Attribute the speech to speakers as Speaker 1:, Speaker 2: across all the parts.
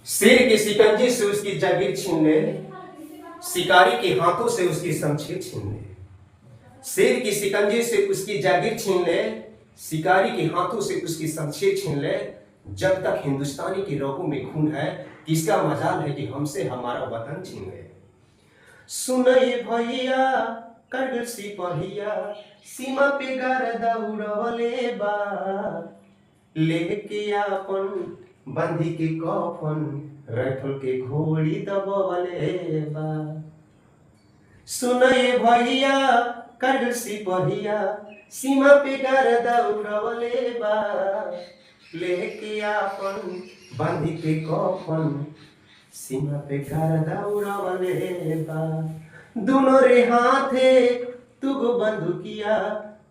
Speaker 1: शेर के शिकंजे से उसकी जागीर छीन ले, शिकारी के हाथों से उसकी शमशीर छीन ले। शेर के शिकंजे से उसकी जागीर छीन ले, शिकारी के हाथों से उसकी शमशीर छीन ले। जब तक हिंदुस्तानी की रगों में खून है, किसका मजाल है कि हमसे हमारा वतन छीन ले। सुनई भैया करगिल सिपहिया, सीमा पे गर्दा उड़वले बा, लेके आपन बंधी के कफन, राइफल के घोड़ी दबवले बा। सुनई भैया करगिल सिपहिया, सीमा पे गर्दा उड़वले बा, लेके आपन बंधी के कफन, सीमा पे गर्दा उड़वले बा। दोनों रे हाथे दुगो बंदूकिया,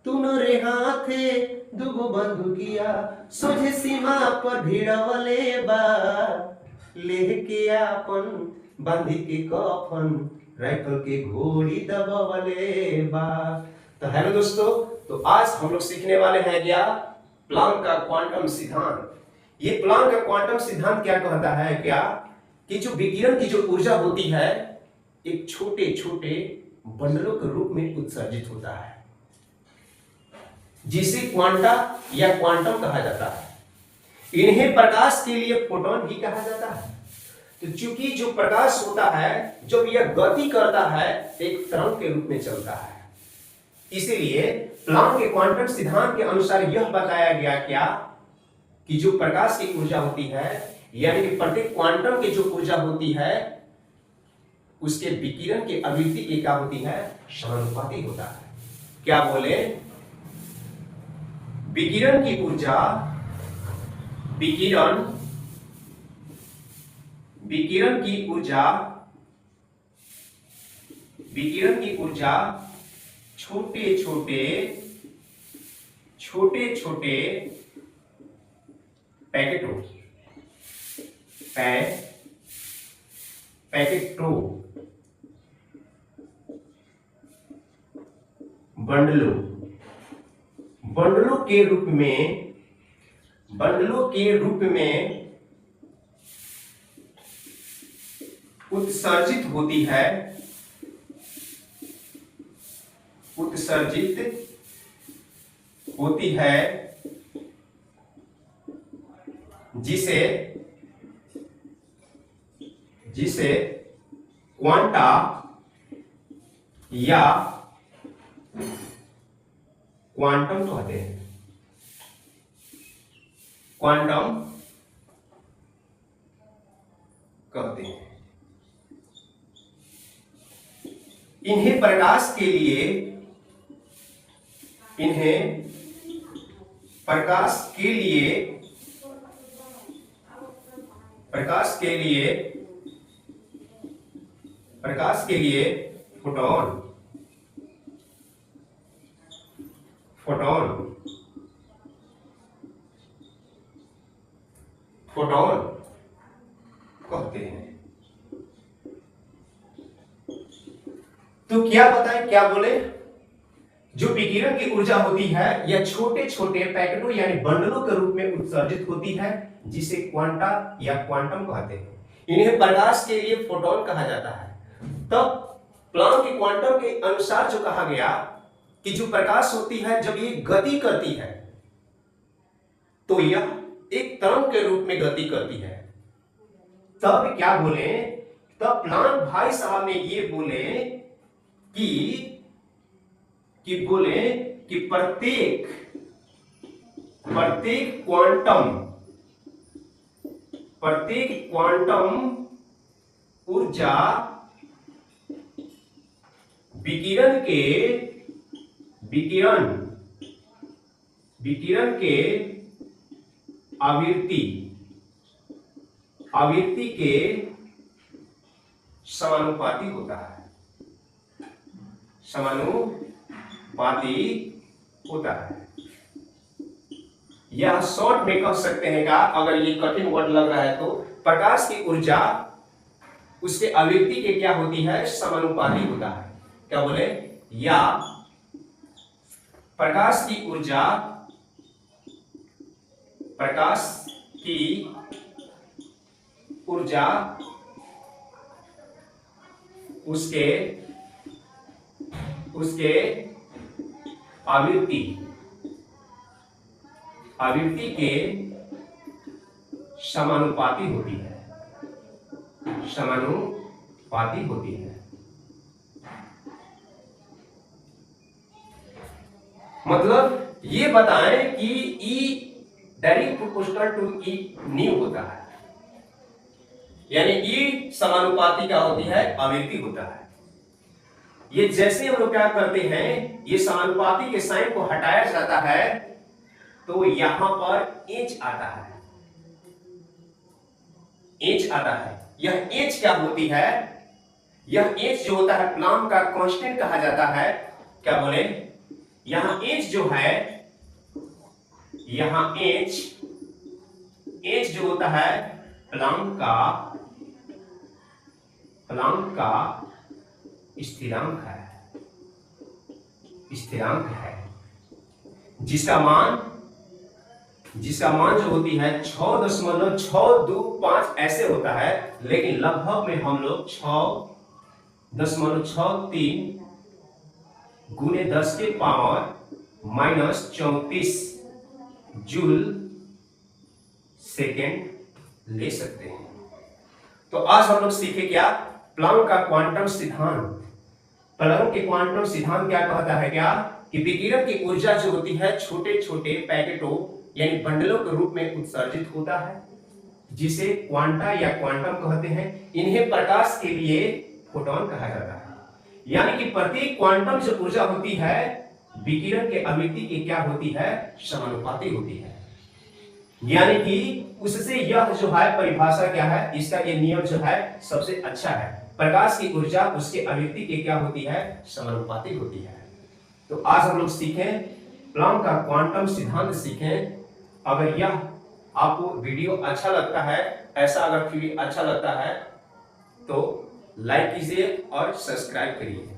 Speaker 1: दोनों रे हाथे दुगो बंदूकिया, सोझे सीमा पर भिड़वले बा, लेके आपन बंधी के कफन, राइफल के घोड़ी दबवले बा। तो हेलो दोस्तों, तो आज हम लोग सीखने वाले हैं क्या, प्लांक का क्वांटम सिद्धांत। ये प्लांक का क्वांटम सिद्धांत क्या कहता है क्या कि जो विकिरण की जो ऊर्जा होती है एक छोटे छोटे बंडलों के रूप में उत्सर्जित होता है, जिसे क्वांटा या क्वांटम कहा जाता है। इन्हें प्रकाश के लिए फोटोन भी कहा जाता है। तो चूंकि जो प्रकाश होता है जब यह गति करता है एक तरंग के रूप में चलता है, इसीलिए प्लांक के क्वांटम सिद्धांत के अनुसार यह बताया गया क्या कि जो प्रकाश की ऊर्जा होती है, यानी कि प्रत्येक क्वांटम की जो ऊर्जा होती है उसके विकिरण की आवृत्ति की क्या होती है, समानुपाती होता है। क्या बोले, विकिरण की ऊर्जा, विकिरण की ऊर्जा, विकिरण की ऊर्जा छोटे छोटे पैकेटों बंडलों के रूप में उत्सर्जित होती है, जिसे क्वांटा या क्वांटम कहते हैं। क्वांटम कहते हैं। इन्हें प्रकाश के लिए फोटोन कहते हैं। तो क्या बताएं, क्या बोले, जो विकिरण की ऊर्जा होती है यह छोटे छोटे पैकेटों यानी बंडलों के रूप में उत्सर्जित होती है, जिसे क्वांटा या क्वांटम कहते हैं। इन्हें प्रकाश के लिए फोटोन कहा जाता है। तब प्लांक के क्वांटम के अनुसार जो कहा गया कि जो प्रकाश होती है जब ये गति करती है तो यह एक तरंग के रूप में गति करती है। तब क्या बोले, तब प्लांक भाई साहब ने ये बोले कि प्रत्येक क्वांटम ऊर्जा विकिरण के आवृत्ति के समानुपाती होता है, यह शॉर्ट में कह सकते हैं का, अगर ये कठिन वर्ड लग रहा है तो प्रकाश की ऊर्जा उसके आवृत्ति के क्या होती है, समानुपाती होता है। क्या बोले, या प्रकाश की ऊर्जा ऊर्जा उसके आवृत्ति के समानुपाती होती है, मतलब ये बताएं कि E direct proportional to E nu होता है, यानी E समानुपाती क्या होती है, आवृत्ति होता है। ये जैसे हम लोग क्या करते हैं, ये समानुपाती के साइन को हटाया जाता है तो यहां पर एच आता है, यह एच क्या होती है, यह एच जो होता है प्लांक का कांस्टेंट कहा जाता है। क्या बोले, यहां एच जो है, यहां एच जो होता है प्लांक का स्थिरांक है, जिसका मान जो होती है 6.625 ऐसे होता है, लेकिन लगभग में हम लोग 6.63 गुने 10 के पावर -34 जूल सेकेंड ले सकते हैं। तो आज हम लोग सीखे क्या, प्लांक का क्वांटम सिद्धांत। प्लांक के क्वांटम सिद्धांत क्या कहता है, क्या कि विकिरण की ऊर्जा जो होती है छोटे छोटे पैकेटों यानी बंडलों के रूप में उत्सर्जित होता है, जिसे क्वांटा या क्वांटम कहते हैं। इन्हें प्रकाश के लिए फोटोन कहा जाता है। यानी कि प्रत्येक क्वांटम जो ऊर्जा होती है विकिरण के आवृत्ति की क्या होती है, समानुपाती होती है। यानी कि उससे यह जो है परिभाषा क्या है, इसका ये नियम जो है सबसे अच्छा है। प्रकाश की ऊर्जा उसके आवृत्ति की क्या होती है, समानुपाती होती है। तो आज हम लोग सीखें प्लांक का क्वांटम सिद्धांत सीखें। अगर यह आपको वीडियो अच्छा लगता है, ऐसा अगर वीडियो अच्छा लगता है तो लाइक कीजिए और सब्सक्राइब करिए।